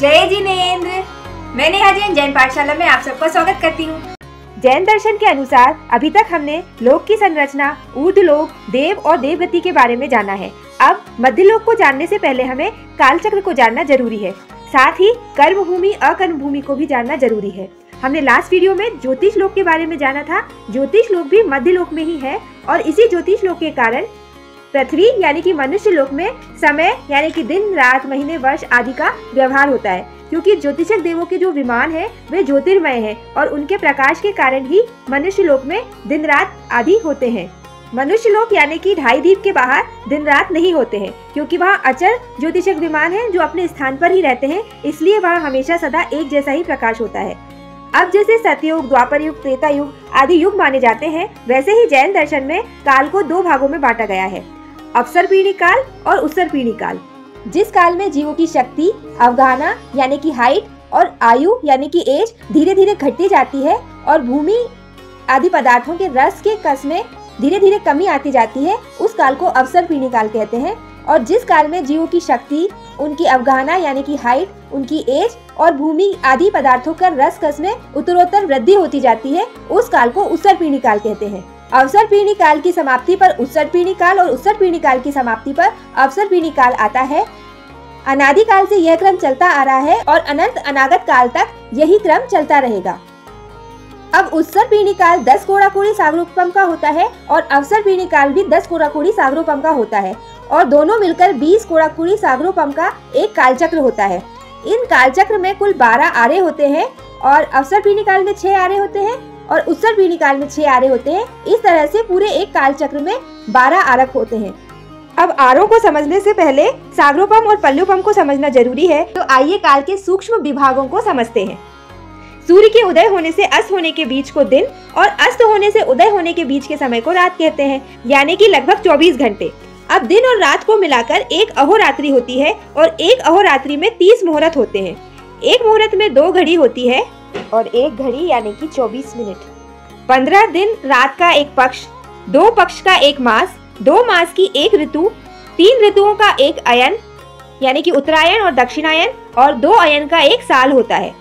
जय जिनेंद्र। मैं नेहा जैन जैन पाठशाला में आप सबका स्वागत करती हूँ। जैन दर्शन के अनुसार अभी तक हमने लोक की संरचना, ऊर्ध्वलोक, देव और देवगति के बारे में जाना है। अब मध्यलोक को जानने से पहले हमें कालचक्र को जानना जरूरी है। साथ ही कर्म भूमि, अकर्म भूमि को भी जानना जरूरी है। हमने लास्ट वीडियो में ज्योतिष लोक के बारे में जाना था। ज्योतिष लोक भी मध्यलोक में ही है और इसी ज्योतिष लोक के कारण पृथ्वी यानी कि मनुष्य लोक में समय यानी कि दिन, रात, महीने, वर्ष आदि का व्यवहार होता है, क्योंकि ज्योतिषक देवों के जो विमान है वे ज्योतिर्मय हैं और उनके प्रकाश के कारण ही मनुष्य लोक में दिन रात आदि होते हैं। मनुष्य लोक यानी कि ढाई दीप के बाहर दिन रात नहीं होते हैं, क्योंकि वहाँ अचल ज्योतिषक विमान है जो अपने स्थान पर ही रहते हैं, इसलिए वहाँ हमेशा सदा एक जैसा ही प्रकाश होता है। अब जैसे सतयुग, द्वापर युग, त्रेता युग आदि युग माने जाते हैं, वैसे ही जैन दर्शन में काल को दो भागों में बांटा गया है, अवसरपीढ़ी काल और उत्सरपीढ़ी काल। जिस काल में जीवों की शक्ति, अवगाहना यानी कि हाइट और आयु यानी कि एज धीरे धीरे घटती जाती है और भूमि आदि पदार्थों के रस के कस में धीरे धीरे कमी आती जाती है, उस काल को अवसरपीढ़ी काल कहते हैं। और जिस काल में जीवों की शक्ति, उनकी अवगाहना यानी कि हाइट, उनकी एज और भूमि आदि पदार्थों का रस कस में उत्तरोत्तर वृद्धि होती जाती है, उस काल को उत्सरपीढ़ी काल कहते हैं। अवसरपीढ़ी काल की समाप्ति पर उत्सरपीढ़ी काल और उत्सरपीढ़ी काल की समाप्ति पर अवसरपीढ़ी काल आता है। अनादि काल से यह क्रम चलता आ रहा है और अनंत अनागत काल तक यही क्रम चलता रहेगा। अब उत्सरपीढ़ी काल 10 कोड़ाकोड़ी सागरोपम का होता है और अवसरपीढ़ी काल भी 10 कोड़ाकोड़ी सागरोपम का होता है और दोनों मिलकर 20 कोड़ाकोड़ी सागरोपम का एक कालचक्र होता है। इन कालचक्र में कुल 12 आरे होते हैं और अवसरपीढ़ी काल में 6 आरे होते हैं और उत्सरपीढ़ी काल में 6 आरे होते हैं। इस तरह से पूरे एक कालचक्र में 12 आरक होते हैं। अब आरों को समझने से पहले सागरोपम और पल्लुपम को समझना जरूरी है, तो आइए काल के सूक्ष्म विभागों को समझते हैं। सूर्य के उदय होने से अस्त होने के बीच को दिन और अस्त होने से उदय होने के बीच के समय को रात कहते हैं, यानी कि लगभग 24 घंटे। अब दिन और रात को मिलाकर एक अहोरात्रि होती है और एक अहोरात्रि में 30 मुहूर्त होते हैं। एक मुहूर्त में 2 घड़ी होती है और एक घड़ी यानी कि 24 मिनट। 15 दिन रात का एक पक्ष, 2 पक्ष का एक मास, 2 मास की एक ऋतु, 3 ऋतुओं का एक अयन यानी कि उत्तरायण और दक्षिणायन और 2 अयन का एक साल होता है।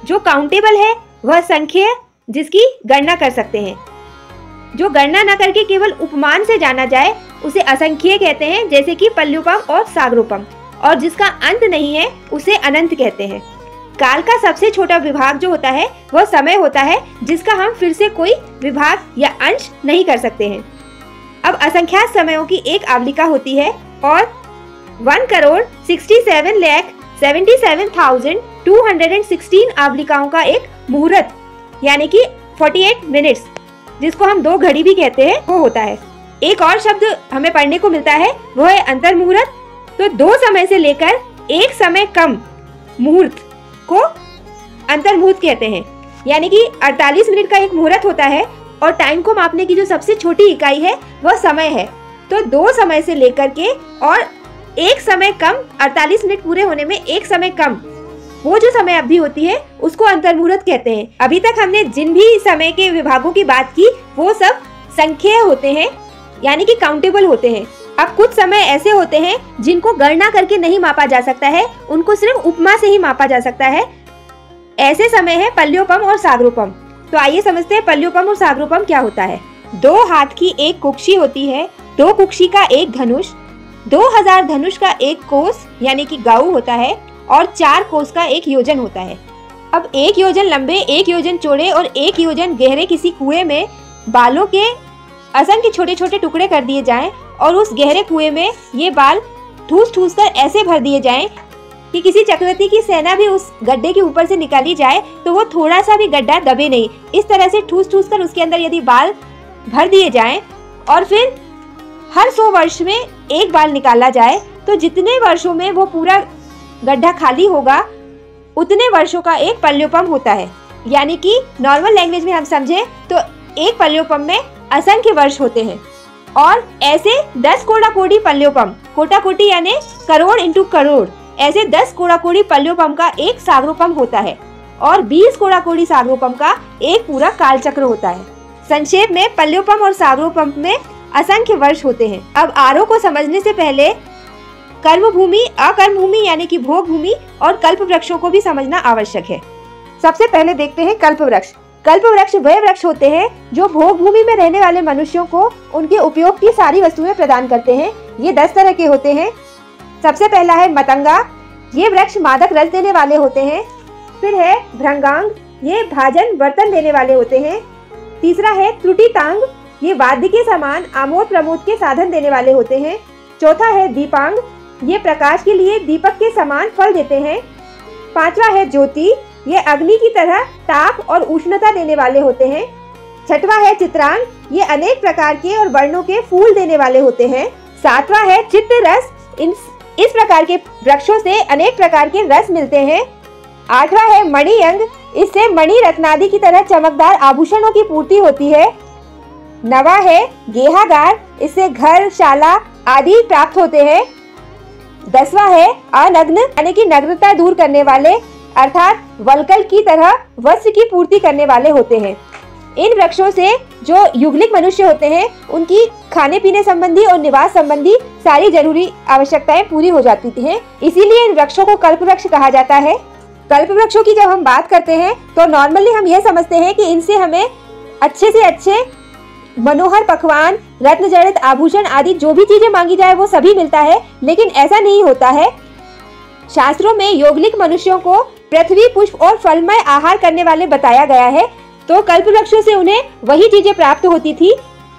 जो काउंटेबल है वह संख्या जिसकी गणना कर सकते हैं। जो गणना न करके केवल उपमान से जाना जाए उसे असंख्य कहते हैं, जैसे कि पल्लुपम और सागरोपम, और जिसका अंत नहीं है उसे अनंत कहते हैं। काल का सबसे छोटा विभाग जो होता है वह समय होता है, जिसका हम फिर से कोई विभाग या अंश नहीं कर सकते हैं। अब असंख्यात समयों की एक आवलिका होती है और 1,67,77,216 आवलिकाओं का एक मुहूर्त यानी कि 48 मिनट्स, जिसको हम 2 घड़ी भी कहते हैं, वो होता है। एक और शब्द हमें पढ़ने को मिलता है, वो है अंतर मुहूर्त। तो 2 समय से लेकर एक समय कम मुहूर्त को अंतर मुहूर्त कहते हैं, यानी कि 48 मिनट का एक मुहूर्त होता है और टाइम को मापने की जो सबसे छोटी इकाई है वह समय है। तो 2 समय से लेकर के और एक समय कम, 48 मिनट पूरे होने में एक समय कम, वो जो समय अवधि होती है उसको अंतर मुहूर्त कहते हैं। अभी तक हमने जिन भी समय के विभागों की बात की वो सब संख्या होते हैं, यानी कि काउंटेबल होते हैं। अब कुछ समय ऐसे होते हैं जिनको गणना करके नहीं मापा जा सकता है, उनको सिर्फ उपमा से ही मापा जा सकता है। ऐसे समय है पल्लुपम और सागरोपम। तो आइए समझते हैं पल्लुपम और सागरोपम क्या होता है। 2 हाथ की एक कुक्षी होती है, 2 कुक्षी का एक धनुष, 2000 धनुष का एक कोस यानी कि गाउ होता है और 4 कोस का एक योजन होता है। अब 1 योजन लंबे, 1 योजन चौड़े और 1 योजन गहरे किसी कुएं में बालों के असंख्य छोटे छोटे टुकड़े कर दिए जाएं और उस गहरे कुएं में ये बाल ठूस ठूस कर ऐसे भर दिए जाएं कि किसी चक्रवर्ती की सेना भी उस गड्ढे के ऊपर से निकाली जाए तो वो थोड़ा सा भी गड्ढा दबे नहीं। इस तरह से ठूस ठूस कर उसके अंदर यदि बाल भर दिए जाएं और फिर हर 100 वर्ष में एक बाल निकाला जाए तो जितने वर्षों में वो पूरा गड्ढा खाली होगा उतने वर्षों का एक पल्लुपम होता है। यानी कि नॉर्मल लैंग्वेज में हम समझे तो एक पल्लुपम में असंख्य वर्ष होते हैं और ऐसे 10 कोड़ाकोड़ी पल्लुपम, कोटा कोटि यानी करोड़ इंटू करोड़, ऐसे 10 कोड़ाकोड़ी पल्लुपम का एक सागरोपम होता है और 20 कोड़ाकोड़ी सागरोपम का एक पूरा कालचक्र होता है। संक्षेप में पल्लुपम और सागरोपम में असंख्य वर्ष होते हैं। अब आरों को समझने से पहले कर्म भूमि, अकर्म भूमि यानी कि भोग भूमि और कल्प वृक्षों को भी समझना आवश्यक है। सबसे पहले देखते हैं कल्प वृक्ष। कल्प वृक्ष वह वृक्ष होते हैं जो भोग भूमि में रहने वाले मनुष्यों को उनके उपयोग की सारी वस्तुएं प्रदान करते हैं। ये 10 तरह के होते हैं। सबसे पहला है मतंगा, ये वृक्ष मादक रस देने वाले होते हैं। फिर है भृंगांग, ये भाजन बर्तन देने वाले होते हैं। तीसरा है त्रुटितांग, ये वाद्य के समान आमोद प्रमोद के साधन देने वाले होते हैं। चौथा है दीपांग, ये प्रकाश के लिए दीपक के समान फल देते हैं। पांचवा है ज्योति, ये अग्नि की तरह ताप और उष्णता देने वाले होते हैं। छठवा है चित्रांग, ये अनेक प्रकार के और वर्णों के फूल देने वाले होते हैं। सातवां है चित्त रस, इस प्रकार के वृक्षों से अनेक प्रकार के रस मिलते हैं। आठवां है मणियंग, इससे मणि रत्नादि की तरह चमकदार आभूषणों की पूर्ति होती है। नवा है गेहागार, इससे घर, शाला आदि प्राप्त होते हैं। 10वां है अनग्न, यानी कि नग्नता दूर करने वाले अर्थात वल्कल की तरह वस्त्र की पूर्ति करने वाले होते हैं। इन वृक्षों से जो युगलिक मनुष्य होते हैं उनकी खाने पीने संबंधी और निवास संबंधी सारी जरूरी आवश्यकताएं पूरी हो जाती हैं। इसीलिए इन वृक्षों को कल्प वृक्ष कहा जाता है। कल्प वृक्षों की जब हम बात करते हैं तो नॉर्मली हम यह समझते हैं कि इनसे हमें अच्छे से अच्छे मनोहर पकवान, रत्न जड़ित आभूषण आदि जो भी चीजें मांगी जाए वो सभी मिलता है, लेकिन ऐसा नहीं होता है। शास्त्रों में योगलिक मनुष्यों को पृथ्वी, पुष्प और फलमय आहार करने वाले बताया गया है, तो कल्प वृक्षों से उन्हें वही चीजें प्राप्त होती थी।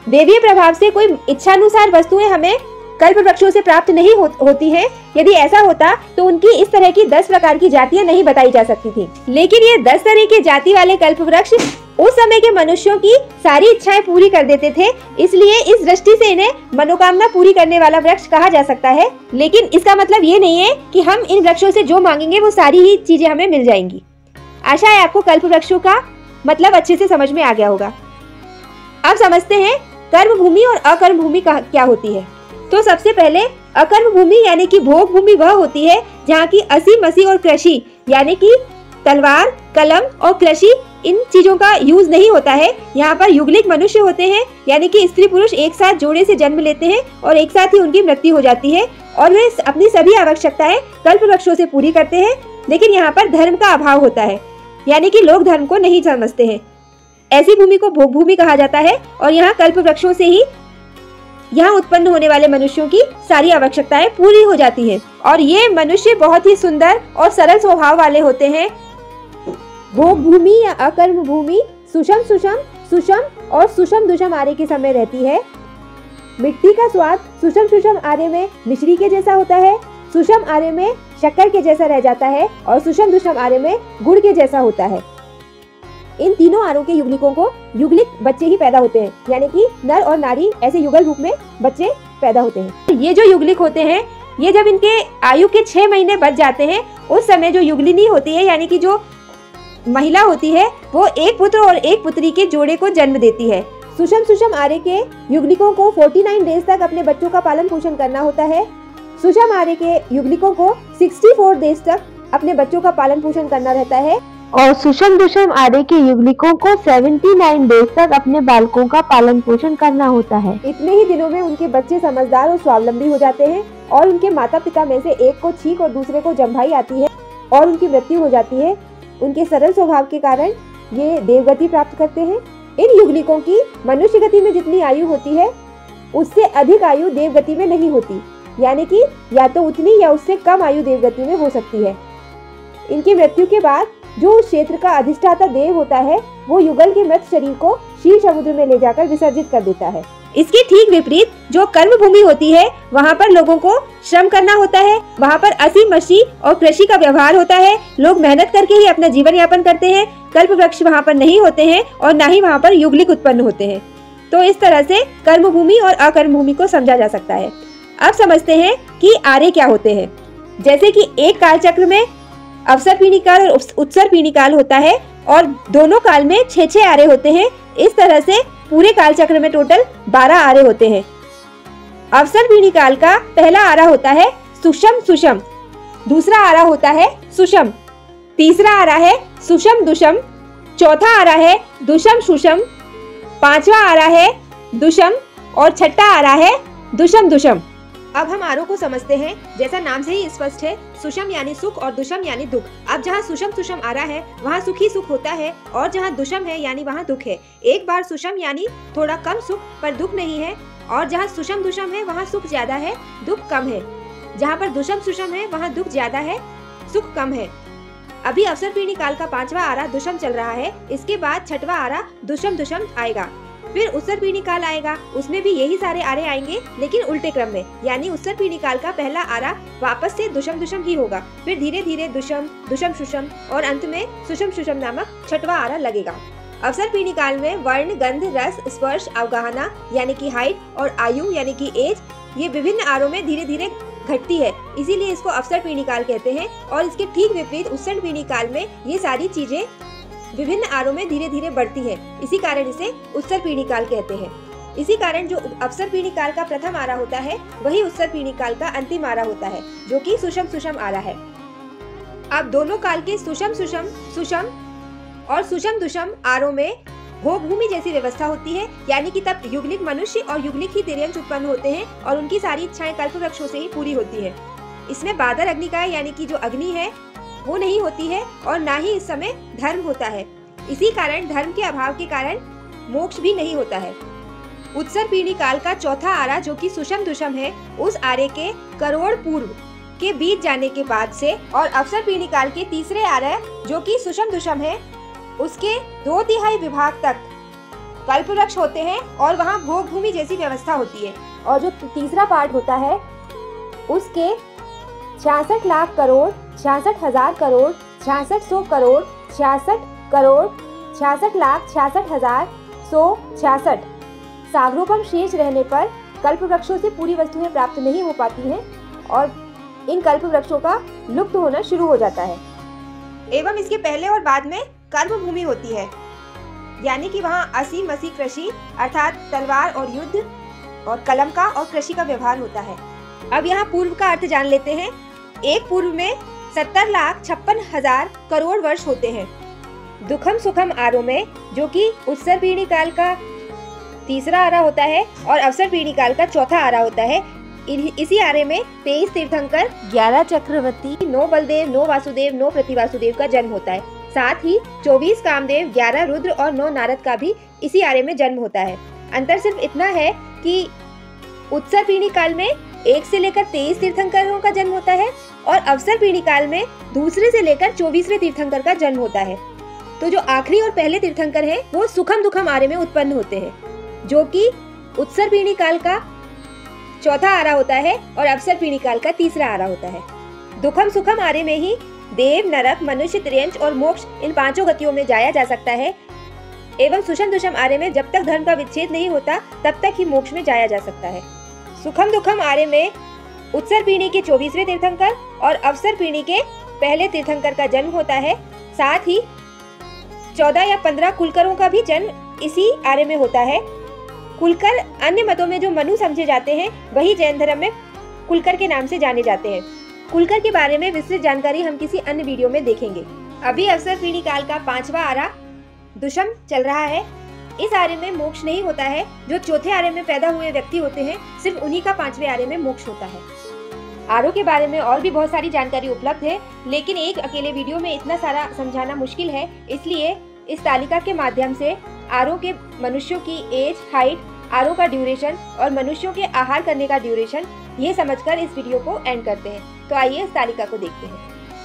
देवीय प्रभाव से कोई इच्छानुसार वस्तुएं हमें कल्प वृक्षों से प्राप्त नहीं होती हैं। यदि ऐसा होता तो उनकी इस तरह की 10 प्रकार की जातियां नहीं बताई जा सकती थी। लेकिन ये 10 तरह के जाति वाले कल्प वृक्ष उस समय के मनुष्यों की सारी इच्छाएं पूरी कर देते थे, इसलिए इस दृष्टि से इन्हें मनोकामना पूरी करने वाला वृक्ष कहा जा सकता है। लेकिन इसका मतलब ये नहीं है कि हम इन वृक्षों से जो मांगेंगे वो सारी ही चीजें हमें मिल जाएंगी। आशा है आपको कल्प वृक्षों का मतलब अच्छे से समझ में आ गया होगा। अब समझते हैं कर्म भूमि और अकर्म भूमि क्या होती है। तो सबसे पहले अकर्म भूमि यानी कि भोग भूमि वह होती है जहाँ की असी मसी और कृषि यानी कि तलवार, कलम और कृषि इन चीजों का यूज नहीं होता है। यहाँ पर युगलिक मनुष्य होते हैं, यानी कि स्त्री पुरुष एक साथ जोड़े से जन्म लेते हैं और एक साथ ही उनकी मृत्यु हो जाती है और वे अपनी सभी आवश्यकताएं कल्प वृक्षों से पूरी करते हैं। लेकिन यहाँ पर धर्म का अभाव होता है, यानी कि लोग धर्म को नहीं समझते हैं। ऐसी भूमि को भोग भूमि कहा जाता है और यहाँ कल्प वृक्षों से ही यहाँ उत्पन्न होने वाले मनुष्यों की सारी आवश्यकताएं पूरी हो जाती हैं और ये मनुष्य बहुत ही सुंदर और सरल स्वभाव वाले होते हैं। भोग भूमि या अकर्म भूमि सुषम सुषम, सुषम और सुषम दुषम आर्य के समय रहती है। मिट्टी का स्वाद सुषम सुषम आर्य में मिश्री के जैसा होता है, सुषम आर्य में शक्कर के जैसा रह जाता है और सुषम दुषम आर्य में गुड़ के जैसा होता है। इन तीनों आर्यों के युगलिकों को युगलिक बच्चे ही पैदा होते हैं, यानी कि नर और नारी ऐसे युगल रूप में बच्चे पैदा होते हैं। ये जो युगलिक होते हैं ये जब इनके आयु के 6 महीने बच जाते हैं उस समय जो युगलिनी होती है यानी कि जो महिला होती है वो एक पुत्र और एक पुत्री के जोड़े को जन्म देती है। सुषम सुषम आर्य के युगलिकों को 49 डेज तक अपने बच्चों का पालन पोषण करना होता है। सुषम आर्य के युगलिकों को 64 डेज तक अपने बच्चों का पालन पोषण करना रहता है और सुषम दुषम आर्य के युगलिकों को 79 डेज तक अपने बालकों का पालन पोषण करना होता है। इतने ही दिनों में उनके बच्चे समझदार और स्वावलंबी हो जाते हैं और उनके माता पिता में से एक को छींक और दूसरे को जम्भाई आती है और उनकी मृत्यु हो जाती है। उनके सरल स्वभाव के कारण ये देवगति प्राप्त करते हैं। इन युगलिकों की मनुष्य गति में जितनी आयु होती है उससे अधिक आयु देवगति में नहीं होती, यानी कि या तो उतनी या उससे कम आयु देवगति में हो सकती है। इनकी मृत्यु के बाद जो उस क्षेत्र का अधिष्ठाता देव होता है वो युगल के मृत शरीर को क्षीर समुद्र में ले जाकर विसर्जित कर देता है। इसके ठीक विपरीत जो कर्म भूमि होती है वहाँ पर लोगों को श्रम करना होता है, वहाँ पर असी मसी और कृषि का व्यवहार होता है। लोग मेहनत करके ही अपना जीवन यापन करते हैं। कल्प वृक्ष वहाँ पर नहीं होते हैं और न ही वहाँ पर युगलिक उत्पन्न होते हैं। तो इस तरह से कर्म भूमि और अकर्म भूमि को समझा जा सकता है। अब समझते हैं कि आर्य क्या होते हैं। जैसे कि एक काल चक्र में अवसर पीढ़ी काल और उत्सर पीढ़ी काल होता है और दोनों काल में 6 आर्य होते हैं। इस तरह से पूरे काल चक्र में टोटल 12 आर्य होते हैं। अवसर पीढ़ी काल का पहला आरा होता है सुषम सुषम, दूसरा आरा होता है सुषम, तीसरा आरा है सुषम दुषम, चौथा आरा है दुषम सुषम, पांचवा आरा है दुषम और छठा आरा है दुषम दुषम। अब हम आरो को समझते हैं। जैसा नाम से ही स्पष्ट है, सुषम यानी सुख और दुषम यानी दुख। अब जहाँ सुषम सुषम आ रहा है वहाँ सुख ही सुख होता है, और जहाँ दुषम है यानी वहाँ दुख है। एक बार सुषम यानी थोड़ा कम सुख पर दुख नहीं है, और जहाँ सुषम दुषम है वहाँ सुख ज्यादा है, दुख कम है। जहाँ पर दुषम सुषम है वहाँ दुख ज्यादा है, सुख कम है। अभी अवसर पीढ़ी काल का 5वां आरा दुषम चल रहा है। इसके बाद 6वां आरा दुषम दुषम आएगा। फिर उत्तर पीढ़ी काल आएगा, उसमें भी यही सारे आरे आएंगे, लेकिन उल्टे क्रम में। यानी उत्तर पीढ़ी काल का पहला आरा वापस से दुषम दुषम ही होगा। फिर धीरे धीरे दुषम दुषम सुषम और अंत में सुषम सुषम नामक 6वां आरा लगेगा। अवसर पीढ़ी काल में वर्ण, गंध, रस, स्पर्श, अवगाहना यानी कि हाइट और आयु यानी कि एज, ये विभिन्न आरों में धीरे धीरे घटती है, इसीलिए इसको अवसर पीढ़ी काल कहते हैं। और इसके ठीक विपरीत उत्सर्ण पीढ़ी काल में ये सारी चीजें विभिन्न आरों में धीरे धीरे बढ़ती है, इसी कारण इसे उत्तर पीढ़ी काल कहते हैं। इसी कारण जो अवसर पीढ़ी काल का प्रथम आरा होता है वही उत्तर पीढ़ी काल का अंतिम आरा होता है, जो कि सुषम सुषम आरा है। अब दोनों काल के सुषम सुषम और सुषम दुषम आरों में भोग भूमि जैसी व्यवस्था होती है, यानी कि तब युगलिक मनुष्य और युगलिक ही तिर्यंच उत्पन्न होते हैं और उनकी सारी इच्छाएं कल्प वृक्षों से ही पूरी होती है। इसमें बादर अग्निकाय यानी कि जो अग्नि है वो नहीं होती है, और ना ही इस समय धर्म होता है। इसी कारण धर्म के अभाव के कारण मोक्ष भी नहीं होता है। उत्तर पीढ़ी काल का चौथा आरा जो कि सुषम दुषम है, उस आरे के करोड़ पूर्व के बीत जाने के बाद से, और अवसर पीढ़ी काल के तीसरे आरा जो कि सुषम दुषम है, उसके 2/3 विभाग तक कल्प वृक्ष होते हैं और वहाँ भोग भूमि जैसी व्यवस्था होती है। और जो तीसरा पार्ट होता है उसके 66 लाख करोड़, 66,000 करोड़, 6600 करोड़, 66 करोड़, 66 लाख 66,166 सागरोपम शेष रहने पर कल्प वृक्षों से पूरी वस्तुएं प्राप्त नहीं हो पाती हैं और इन कल्प वृक्षों का लुप्त होना शुरू हो जाता है। एवं इसके पहले और बाद में कर्म भूमि होती है, यानी कि वहाँ असी मसी कृषि अर्थात तलवार और युद्ध और कलम का और कृषि का व्यवहार होता है। अब यहाँ पूर्व का अर्थ जान लेते हैं। एक पूर्व में 70,56,000 करोड़ वर्ष होते हैं। दुखम सुखम आरों में, जो कि उत्तर पीढ़ी काल का तीसरा आरा होता है और अवसर पीढ़ी काल का चौथा आरा होता है, इसी आरे में 23 तीर्थंकर, 11 चक्रवर्ती, 9 बलदेव, 9 वासुदेव, 9 प्रतिवासुदेव का जन्म होता है। साथ ही 24 कामदेव, 11 रुद्र और 9 नारद का भी इसी आरे में जन्म होता है। अंतर सिर्फ इतना है कि उत्तर पीढ़ी काल में 1 से लेकर 23 तीर्थंकरों का जन्म होता है और अवसर पीढ़ी काल में दूसरे से लेकर 24वें तीर्थंकर का जन्म होता है। तो जो आखिरी और पहले तीर्थंकर हैं वो सुखम दुखम आरे में उत्पन्न होते हैं, जो कि उत्तर पीढ़ी काल का चौथा आरा होता है और अवसर पीढ़ी काल का तीसरा आरा होता है। दुखम सुखम आरे में ही देव, नरक, मनुष्य, त्रियंच और मोक्ष इन 5 गतियों में जाया जा सकता है। एवं सुषम दुषम आरे में जब तक धर्म का विच्छेद नहीं होता तब तक ही मोक्ष में जाया जा सकता है। सुखम दुखम आरे में उत्तर पीढ़ी के 24वें तीर्थंकर और अवसर पीढ़ी के पहले तीर्थंकर का जन्म होता है। साथ ही 14 या 15 कुलकरों का भी जन्म इसी आरे में होता है। कुलकर अन्य मतों में जो मनु समझे जाते हैं वही जैन धर्म में कुलकर के नाम से जाने जाते हैं। कुलकर के बारे में विस्तृत जानकारी हम किसी अन्य वीडियो में देखेंगे। अभी अवसर पीढ़ी काल का 5वां आरा दुषम चल रहा है। इस आरे में मोक्ष नहीं होता है। जो चौथे आरे में पैदा हुए व्यक्ति होते हैं सिर्फ उन्हीं का 5वें आरे में मोक्ष होता है। आरों के बारे में और भी बहुत सारी जानकारी उपलब्ध है, लेकिन एक अकेले वीडियो में इतना सारा समझाना मुश्किल है, इसलिए इस तालिका के माध्यम से आरों के मनुष्यों की एज, हाइट, आरों का ड्यूरेशन और मनुष्यों के आहार करने का ड्यूरेशन, ये समझकर इस वीडियो को एंड करते हैं। तो आइए इस तालिका को देखते हैं।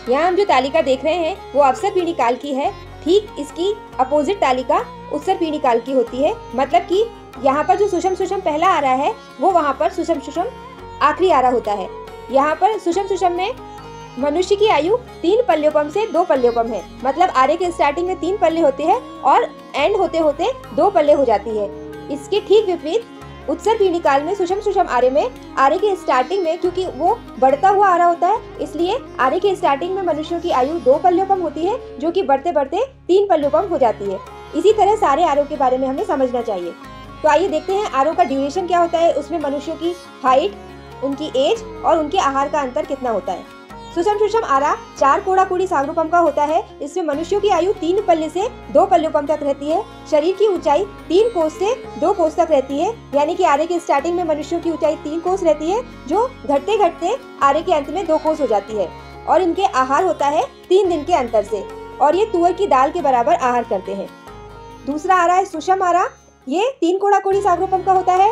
यहाँ हम जो तालिका देख रहे हैं वो अवसर पीढ़ी काल की है। ठीक इसकी अपोजिट तालिका उत्तर पीढ़ी काल की होती है। मतलब कि यहाँ पर जो सुषम सुषम पहला आरा है वो वहाँ पर सुषम सुषम आखिरी आरा होता है। यहाँ पर सुषम सुषम में मनुष्य की आयु 3 पल्योपम से 2 पल्योपम है। मतलब आरे के स्टार्टिंग में 3 पल्ले होते हैं और एंड होते होते 2 पल्ले हो जाती है। इसके ठीक विपरीत उत्तर पीढ़ी काल में सुषम सुषम आरे में आरे के स्टार्टिंग में, क्योंकि वो बढ़ता हुआ आरा होता है, इसलिए आरे के स्टार्टिंग में मनुष्यों की आयु 2 पल्योपम होती है, जो कि बढ़ते बढ़ते 3 पल्योपम हो जाती है। इसी तरह सारे आरों के बारे में हमें समझना चाहिए। तो आइए देखते हैं आरों का ड्यूरेशन क्या होता है, उसमें मनुष्यों की हाइट, उनकी एज और उनके आहार का अंतर कितना होता है। सुषम सुषम आरा 4 कोड़ा कोड़ी सागरोपम का होता है। इसमें मनुष्यों की आयु 3 पल्ले से 2 पल्लोपम तक रहती है। शरीर की ऊंचाई 3 कोस से 2 कोस तक रहती है, यानी कि आरे के स्टार्टिंग में मनुष्यों की ऊंचाई 3 कोस रहती है, जो घटते घटते आरे के अंत में 2 कोस हो जाती है। और इनके आहार होता है 3 दिन के अंतर से, और ये तुअर की दाल के बराबर आहार करते हैं। दूसरा आरा है सुषम आरा। ये 3 कोड़ा कोड़ी सागरोपम का होता है।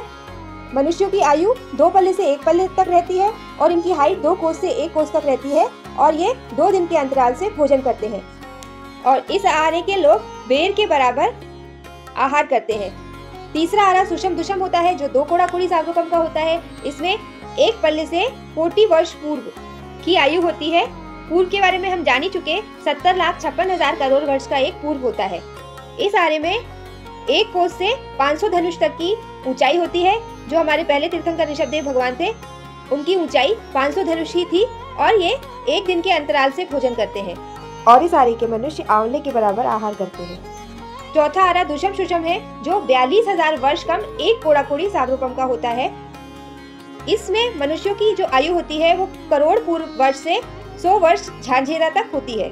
मनुष्यों की आयु 2 पल्ले से 1 पल्ले तक रहती है, और इनकी हाइट 2 कोस से 1 कोस तक रहती है, और ये 2 दिन के अंतराल से भोजन करते हैं। और इस आरे के लोग बेर के बराबर आहार करते हैं। तीसरा आरा सुषम दुषम होता है, जो 2 कोड़ा कोड़ी सागरोपम का होता है। इसमें 1 पल्ले से 40 वर्ष पूर्व की आयु होती है। पूर्व के बारे में हम जान ही चुके, 70,56,000 करोड़ वर्ष का एक पूर्व होता है। इस आरे में 1 कोस से 500 धनुष तक की ऊंचाई होती है। जो हमारे पहले तीर्थंकर ऋषभदेव भगवान थे, उनकी ऊंचाई 500 धनुष ही थी, और ये 1 दिन के अंतराल से भोजन करते हैं। और इस आरे के मनुष्य आंवले के बराबर आहार करते हैं। चौथा आरा दुषम सुषम है, जो 42,000 वर्ष कम 1 कोड़ा कोड़ी सागरोपम का होता है। इसमें मनुष्यों की जो आयु होती है वो करोड़ पूर्व वर्ष से 100 वर्ष झांझेरा तक होती है।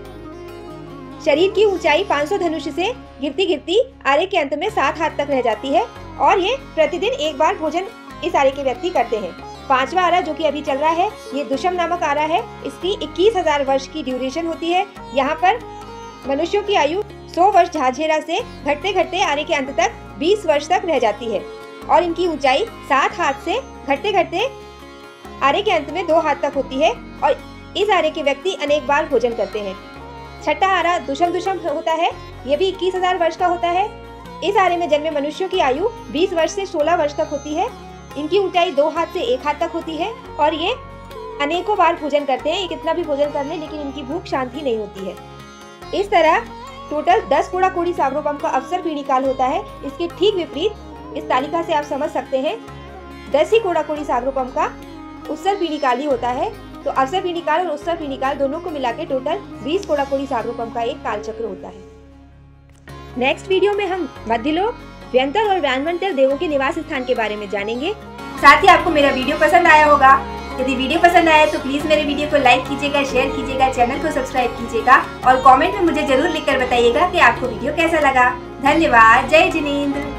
शरीर की ऊंचाई 500 धनुष से गिरती गिरती आरे के अंत में 7 हाथ तक रह जाती है, और ये प्रतिदिन 1 बार भोजन इस आरे के व्यक्ति करते हैं। पांचवा आरा जो कि अभी चल रहा है, ये दुषम नामक आरा है। इसकी 21,000 वर्ष की ड्यूरेशन होती है। यहाँ पर मनुष्यों की आयु 100 वर्ष झाझेरा से घटते घटते आरे के अंत तक 20 वर्ष तक रह जाती है, और इनकी ऊंचाई 7 हाथ से घटते घटते आरे के अंत में 2 हाथ तक होती है, और इस आरे के व्यक्ति अनेक बार भोजन करते हैं। छठा आरा दुषम दुषम होता है। ये भी 21,000 वर्ष का होता है। इस आरे में जन्मे मनुष्यों की आयु 20 वर्ष से 16 वर्ष तक होती है। इनकी ऊंचाई 2 हाथ से 1 हाथ तक होती है, और ये अनेकों बार भोजन करते हैं। ये कितना भी भोजन कर ले, लेकिन इनकी भूख शांति नहीं होती है। इस तरह टोटल 10 कोड़ा कोड़ी सागरोपम का अवसर पीढ़ी काल होता है। इसके ठीक विपरीत इस तालिका से आप समझ सकते हैं 10 ही कोड़ा कोड़ी सागरोपम का उत्सर पीढ़ी काल ही होता है। तो अवसर पीढ़ी काल और उत्सर पीढ़ी काल दोनों को मिला के टोटल 20 कोड़ा कोड़ी सागरोपम का एक काल चक्र होता है। नेक्स्ट वीडियो में हम मध्यलोक, व्यंतर और व्यानवंतर देवों के निवास स्थान के बारे में जानेंगे। साथ ही आपको मेरा वीडियो पसंद आया होगा। यदि वीडियो पसंद आया तो प्लीज मेरे वीडियो को लाइक कीजिएगा, शेयर कीजिएगा, चैनल को सब्सक्राइब कीजिएगा, और कमेंट में मुझे जरूर लिखकर बताइएगा कि आपको वीडियो कैसा लगा। धन्यवाद। जय जिनेंद्र।